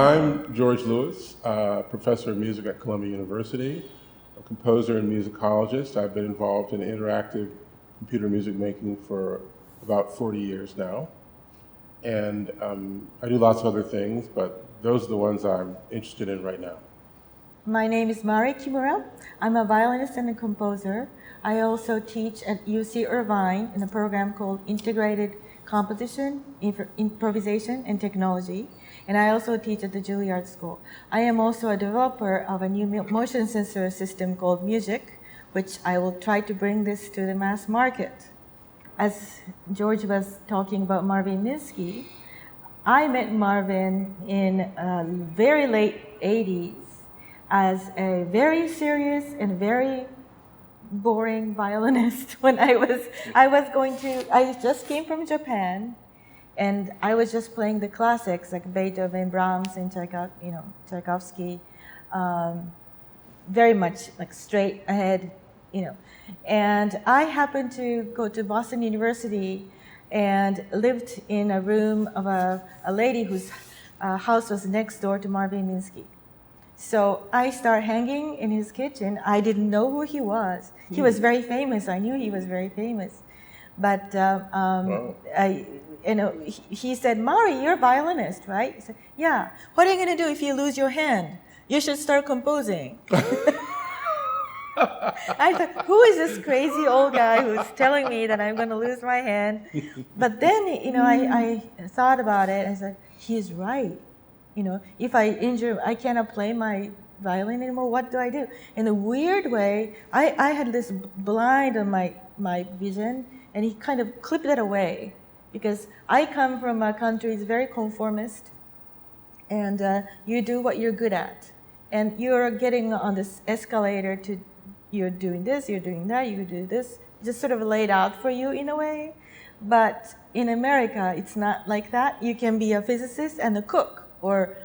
I'm George Lewis, professor of music at Columbia University, a composer and musicologist. I've been involved in interactive computer music making for about 40 years now. And I do lots of other things, but those are the ones I'm interested in right now. My name is Mari Kimura. I'm a violinist and a composer. I also teach at UC Irvine in a program called Integrated Composition, Improvisation, and Technology. And I also teach at the Juilliard School. I am also a developer of a new motion sensor system called musique, which I will try to bring this to the mass market. As George was talking about Marvin Minsky, I met Marvin in very late 80s as a very serious and very boring violinist. When I just came from Japan, and I was just playing the classics like Beethoven, Brahms, and Tchaikovsky, very much like straight ahead, And I happened to go to Boston University and lived in a room of a lady whose house was next door to Marvin Minsky. So I started hanging in his kitchen. I didn't know who he was. He was very famous. I knew he was very famous. But he said, "Mari, you're a violinist, right?" I said, "Yeah. What are you going to do if you lose your hand? You should start composing." I thought, who is this crazy old guy who's telling me that I'm going to lose my hand? But then, I thought about it. I said, he's right. If I injure, I cannot play my violin anymore. What do I do? In a weird way, I had this blind on my vision, and he kind of clipped it away, because I come from a country that's very conformist, and you do what you're good at, and you're getting on this escalator to. You're doing this, you're doing that, you do this, just sort of laid out for you in a way. But in America, it's not like that. You can be a physicist and a cook, or,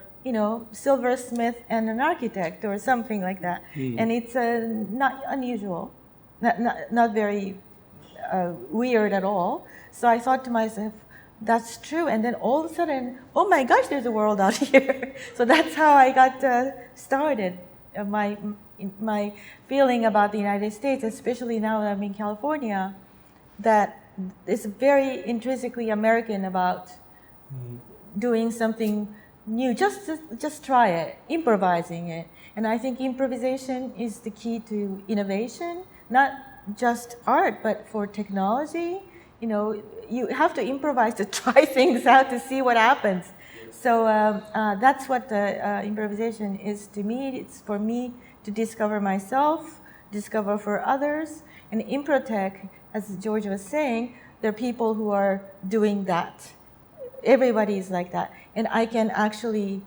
silversmith and an architect, or something like that. And it's not unusual, not very weird at all. So I thought to myself, that's true. And then all of a sudden, oh my gosh, there's a world out here. So that's how I got started. My feeling about the United States, especially now that I'm in California, that it's very intrinsically American about doing something new. Just try it, improvising it. And I think improvisation is the key to innovation, not just art, but for technology. You have to improvise to try things out to see what happens. So that's what improvisation is to me. It's for me to discover myself, discover for others. And Improtech, as George was saying, there are people who are doing that. Everybody is like that. And I can actually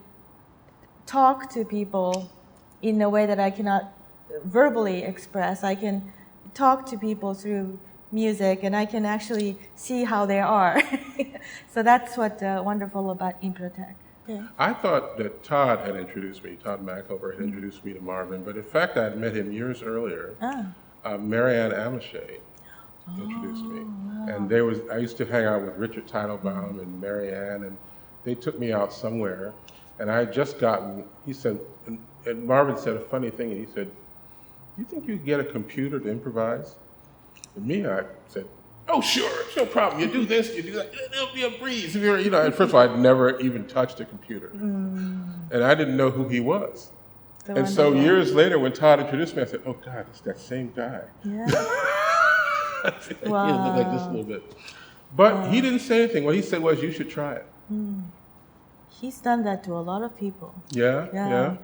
talk to people in a way that I cannot verbally express. I can talk to people through music, and I can actually see how they are. So that's what's wonderful about Improtech. Yeah. I thought that Todd had introduced me, Todd McElver had introduced me to Marvin, but in fact I had met him years earlier. Marianne Amichet introduced me. Wow. And I used to hang out with Richard Teitelbaum and Marianne, and they took me out somewhere, and I had just gotten, he said, and Marvin said a funny thing, and he said, "Do you think you could get a computer to improvise?" And me, I said, "Oh, sure, it's no problem. You do this, you do that, it'll be a breeze." And first of all, I'd never even touched a computer. And I didn't know who he was. So years later, when Todd introduced me, I said, "Oh, God, it's that same guy." Yeah. Wow. Like this a little bit. But he didn't say anything. What he said was, "You should try it." He's done that to a lot of people. Yeah.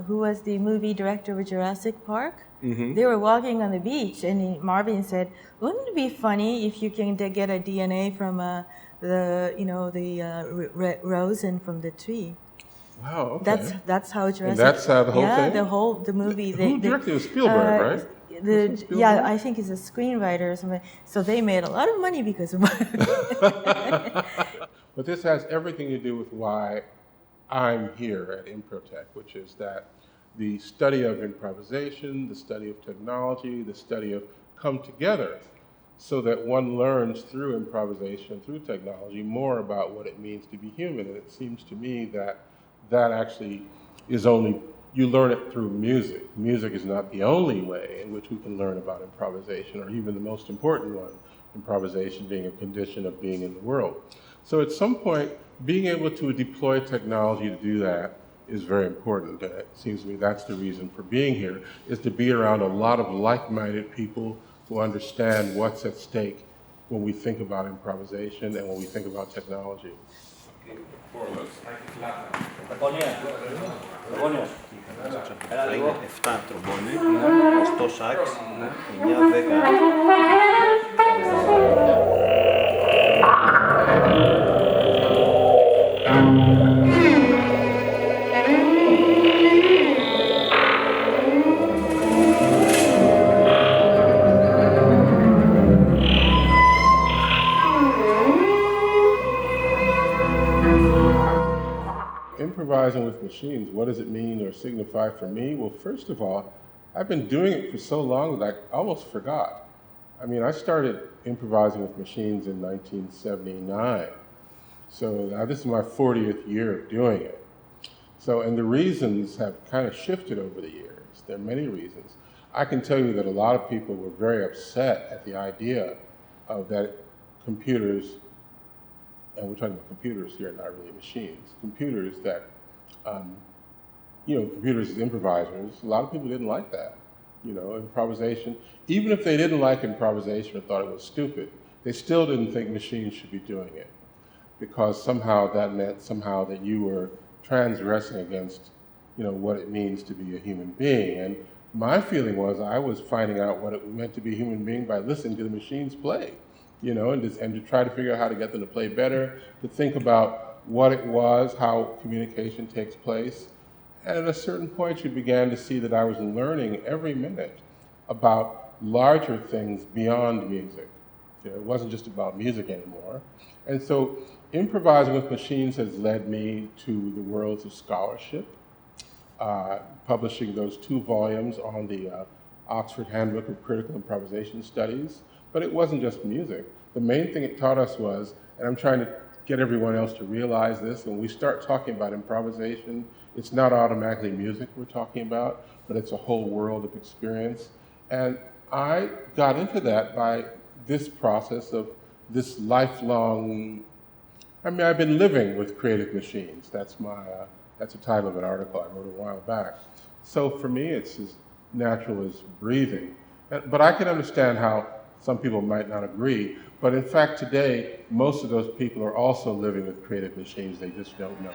Who was the movie director of Jurassic Park? They were walking on the beach, and Marvin said, "Wouldn't it be funny if you can get a DNA from the rosin from the tree?" Wow. Okay. That's how Jurassic. And that's how the whole thing. Yeah, the movie. Who directed it? Was Spielberg, right? Yeah, I think he's a screenwriter or something. So they made a lot of money because of it. But this has everything to do with why I'm here at Improtech, which is that the study of improvisation, the study of technology, the study of come together so that one learns through improvisation, through technology, more about what it means to be human. And it seems to me that that actually is only, you learn it through music. Music is not the only way in which we can learn about improvisation, or even the most important one, improvisation being a condition of being in the world. So at some point, being able to deploy technology to do that is very important. And it seems to me that's the reason for being here, is to be around a lot of like-minded people who understand what's at stake when we think about improvisation and when we think about technology. Θα είναι 7 τρομπόνι, 8 σάξ, 9, 10. Improvising with machines, what does it mean or signify for me? Well, first of all, I've been doing it for so long that I almost forgot. I mean, I started improvising with machines in 1979. So now this is my 40th year of doing it. So, and the reasons have kind of shifted over the years. There are many reasons. I can tell you that a lot of people were very upset at the idea of that computers, and we're talking about computers here, not really machines, computers that, computers as improvisers, a lot of people didn't like that. Improvisation, even if they didn't like improvisation or thought it was stupid, they still didn't think machines should be doing it, because somehow that meant somehow that you were transgressing against, what it means to be a human being. And my feeling was I was finding out what it meant to be a human being by listening to the machines play. And to try to figure out how to get them to play better, to think about what it was, how communication takes place. And at a certain point, you began to see that I was learning every minute about larger things beyond music. It wasn't just about music anymore. And so improvising with machines has led me to the worlds of scholarship, publishing those 2 volumes on the Oxford Handbook of Critical Improvisation Studies. But it wasn't just music. The main thing it taught us was, and I'm trying to get everyone else to realize this, when we start talking about improvisation, it's not automatically music we're talking about, but it's a whole world of experience. And I got into that by this process of this lifelong, I've been living with creative machines. That's the title of an article I wrote a while back. So for me, it's as natural as breathing. But I can understand how some people might not agree, but in fact today, most of those people are also living with creative machines, they just don't know.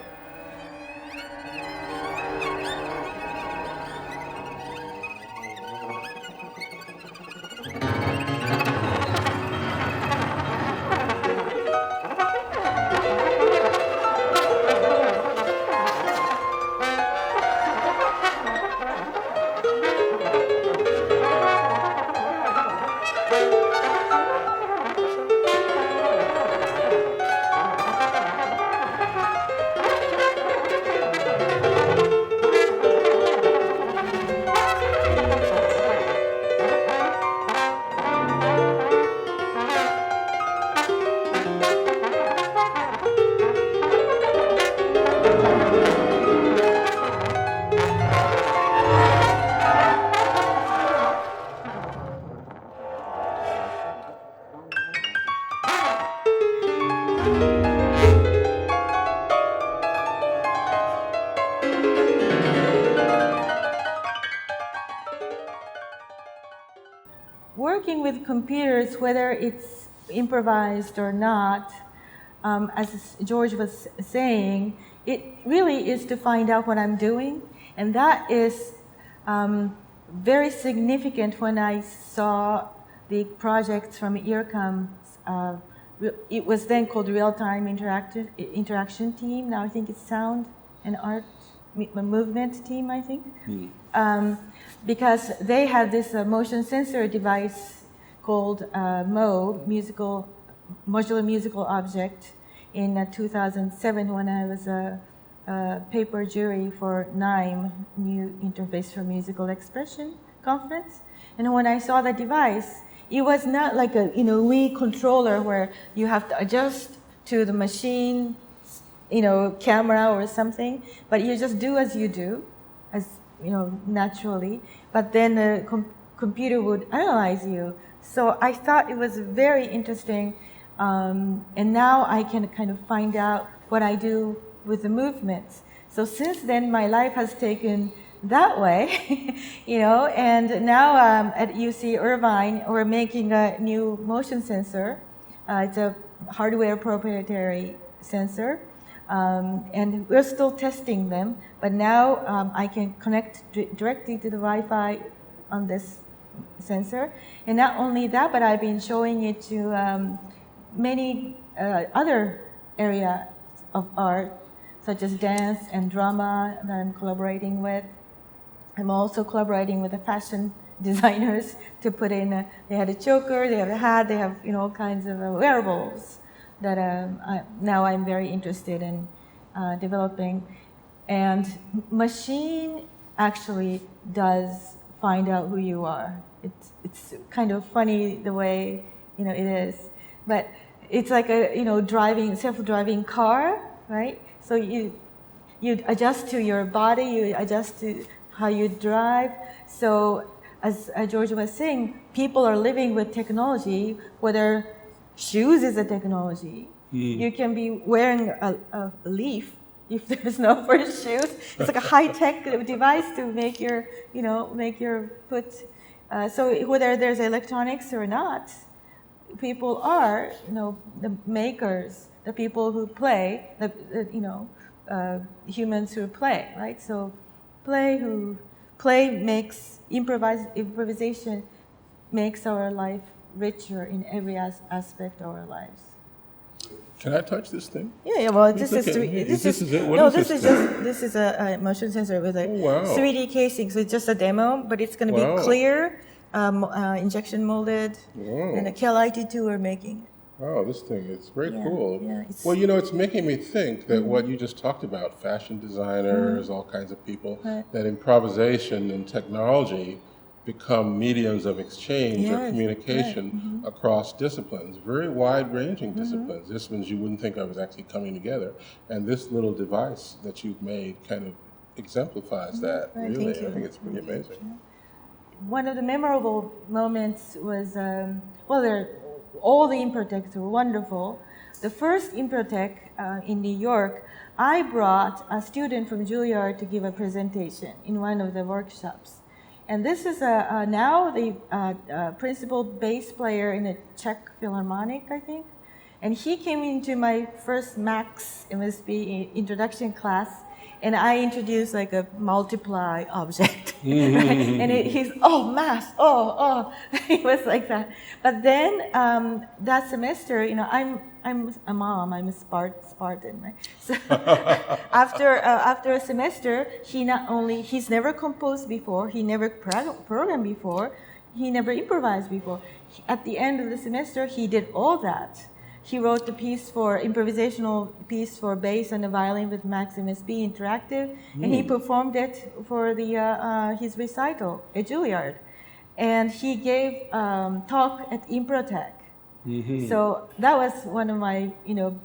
Working with computers, whether it's improvised or not, as George was saying, it really is to find out what I'm doing. And that is very significant when I saw the projects from IRCAM. It was then called Real-Time Interaction Team. Now I think it's Sound and Art Movement Team, I think. Because they had this motion sensor device called Modular Musical Object in 2007 when I was a paper jury for NIME, New Interface for Musical Expression conference. And when I saw the device, it was not like a Wii controller where you have to adjust to the machine camera or something, but you just do as you do, as naturally. But then the computer would analyze you. So I thought it was very interesting, and now I can kind of find out what I do with the movements. So since then, my life has taken that way, and now at UC Irvine, we're making a new motion sensor. It's a hardware proprietary sensor, and we're still testing them, but now I can connect directly to the Wi-Fi on this sensor. And not only that, but I've been showing it to many other areas of art, such as dance and drama that I'm collaborating with. I'm also collaborating with the fashion designers to put in, they had a choker, they have a hat, they have all kinds of wearables that now I'm very interested in developing. And machine actually does find out who you are. It's kind of funny the way it is, but it's like a self-driving car, right? So you adjust to your body, you adjust to how you drive. So as George was saying, people are living with technology, whether shoes is a technology. You can be wearing a leaf if there's no first shoes. It's like a high-tech device to make your foot. So whether there's electronics or not, people are, the makers, the people who play, humans who play, right? So play makes improvisation makes our life richer in every aspect of our lives. Can I touch this thing? Yeah. Well, this is it? This is a motion sensor with a 3D casing. So it's just a demo, but it's going to be clear, injection molded, and a KL-IT2 we're making. Wow, this thing is very cool. Yeah, well, it's making me think that what you just talked about, fashion designers, all kinds of people, that improvisation and technology become mediums of exchange or communication across disciplines, very wide-ranging disciplines you wouldn't think of as actually coming together. And this little device that you've made kind of exemplifies that, really. I think it's pretty amazing. One of the memorable moments was, all the Improtechs were wonderful. The first Improtech in New York, I brought a student from Juilliard to give a presentation in one of the workshops. And this is now the principal bass player in the Czech Philharmonic, I think. And he came into my first Max MSB introduction class, and I introduced like a multiply object. And he's, math, he was like that. But then that semester, I'm a mom, I'm a Spartan, right? So after a semester, he's never composed before, he never programmed before, he never improvised before. At the end of the semester, he did all that. He wrote the improvisational piece for bass and the violin with Max MSB Interactive, and he performed it for his recital at Juilliard. And he gave talk at Improtech. So that was one of my,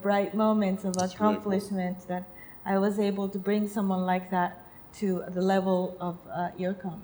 bright moments of accomplishment, that I was able to bring someone like that to the level of IRCAM.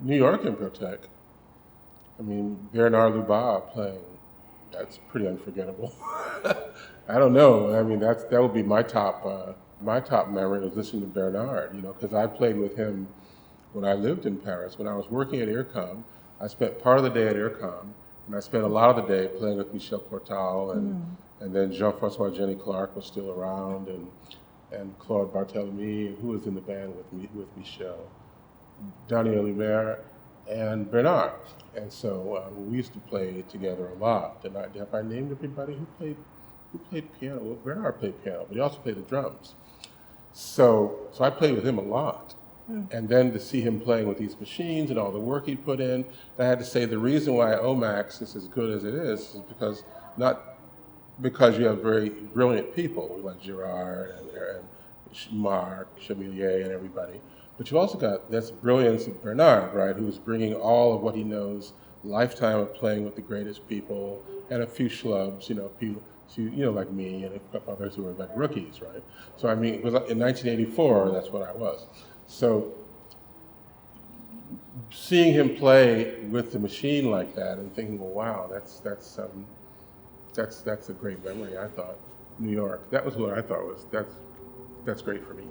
New York Improtech. I mean, Bernard Lubat playing, that's pretty unforgettable. I don't know. I mean, that would be my top memory was listening to Bernard, because I played with him when I lived in Paris. When I was working at IRCAM, I spent part of the day at IRCAM, and I spent a lot of the day playing with Michel Portal, and then Jean-François Jenny Clark was still around, and Claude Barthélemy, who was in the band with Michel, Daniel Lumière, and Bernard. And so we used to play together a lot. And have I named everybody who played piano? Well, Bernard played piano, but he also played the drums. So I played with him a lot. And then to see him playing with these machines and all the work he put in, I had to say the reason why OMAX is as good as it is because not because you have very brilliant people like Girard and Marc, Chamillier, and everybody, but you've also got this brilliance of Bernard, right, who's bringing all of what he knows, lifetime of playing with the greatest people, and a few schlubs, people, like me and a couple others who were like rookies, right? So I mean, it was in 1984, that's what I was. So seeing him play with the machine like that and thinking, well, wow, that's a great memory. I thought New York. That was what I thought was that's great for me.